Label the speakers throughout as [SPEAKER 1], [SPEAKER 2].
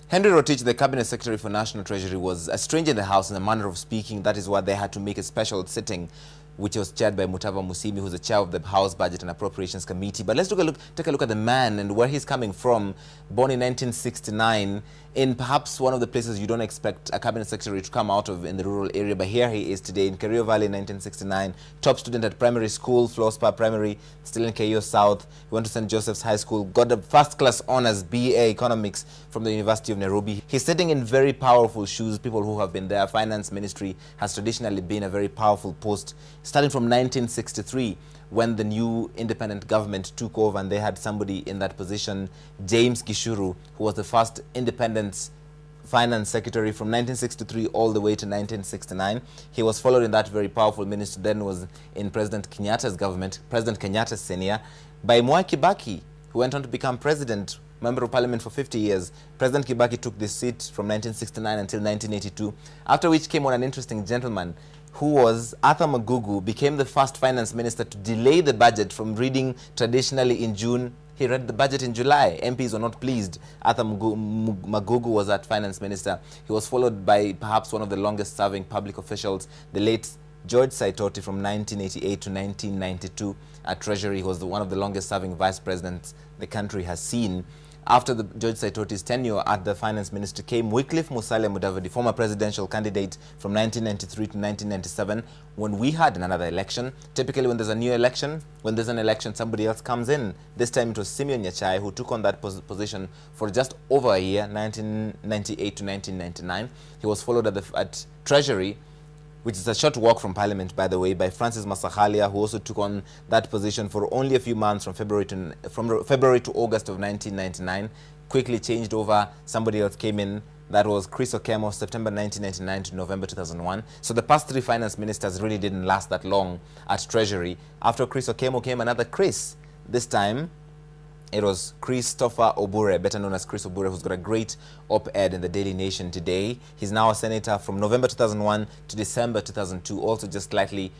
[SPEAKER 1] Henry Rotich, the Cabinet Secretary for National Treasury, was a stranger in the House in the manner of speaking. That is why they had to make a special sitting, which was chaired by Mutava Musyimi, who's the chair of the House Budget and Appropriations Committee. But let's take a look at the man and where he's coming from. Born in 1969, in perhaps one of the places you don't expect a Cabinet Secretary to come out of in the rural area. But here he is today in Kerio Valley in 1969. Top student at primary school, Florespa Primary, still in Keio South. He went to St. Joseph's High School, got a first-class honors BA Economics from the University of Nairobi. He's sitting in very powerful shoes. People who have been there, Finance Ministry has traditionally been a very powerful post, starting from 1963 when the new independent government took over and they had somebody in that position, James Gishuru, who was the first independent finance secretary from 1963 all the way to 1969. He was followed in that very powerful ministry, then was in President Kenyatta's government, President Kenyatta Senior, by Mwai Kibaki, who went on to become president, member of parliament for 50 years. President Kibaki took this seat from 1969 until 1982, after which came on an interesting gentleman who was Arthur Magugu, became the first finance minister to delay the budget from reading traditionally in June. He read the budget in July. MPs were not pleased. Arthur Magugu was that finance minister. He was followed by perhaps one of the longest serving public officials, the late George Saitoti, from 1988 to 1992 at Treasury. He was one of the longest serving vice presidents the country has seen. After the George Saitoti's tenure at the finance ministry came Wycliffe Musalia Mudavadi, former presidential candidate from 1993 to 1997, when we had another election. Typically when there's a new election, when there's an election, somebody else comes in. This time it was Simeon Nyachai who took on that position for just over a year, 1998 to 1999. He was followed at Treasury, which is a short walk from Parliament, by the way, by Francis Masahalia, who also took on that position for only a few months from February to August of 1999. Quickly changed over. Somebody else came in. That was Chris Okemo, September 1999 to November 2001. So the past three finance ministers really didn't last that long at Treasury. After Chris Okemo came another Chris. This time, it was Christopher Obure, better known as Chris Obure, who's got a great op-ed in the Daily Nation today. He's now a senator from November 2001 to December 2002, also just slightly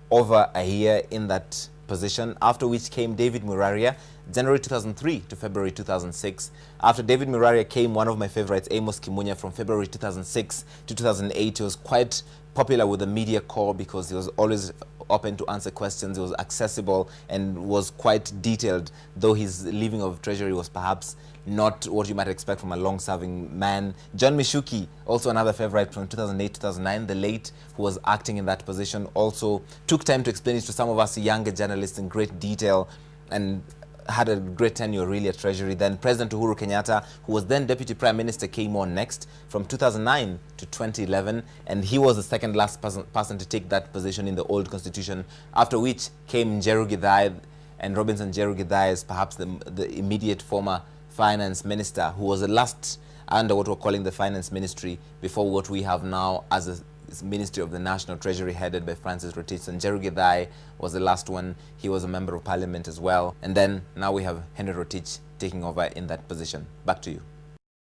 [SPEAKER 1] over a year in that position, after which came David Muraria, January 2003 to February 2006. After David Muraria came one of my favorites, Amos Kimunya, from February 2006 to 2008. He was quite popular with the media corps because he was always open to answer questions. He was accessible and was quite detailed, though his leaving of Treasury was perhaps not what you might expect from a long-serving man. John Mishuki, also another favorite from 2008-2009, the late, who was acting in that position, also took time to explain it to some of us younger journalists in great detail and had a great tenure really at Treasury. Then President Uhuru Kenyatta, who was then Deputy Prime Minister, came on next from 2009 to 2011, and he was the second last person to take that position in the old constitution, after which came Njeru Githai, and Robinson Njeru Githai is perhaps the immediate former finance minister, who was the last under what we're calling the finance ministry before what we have now as a Ministry of the National Treasury, headed by Francis Rotich. And Njeru Githai was the last one. He was a member of parliament as well. And then now we have Henry Rotich taking over in that position. Back to you.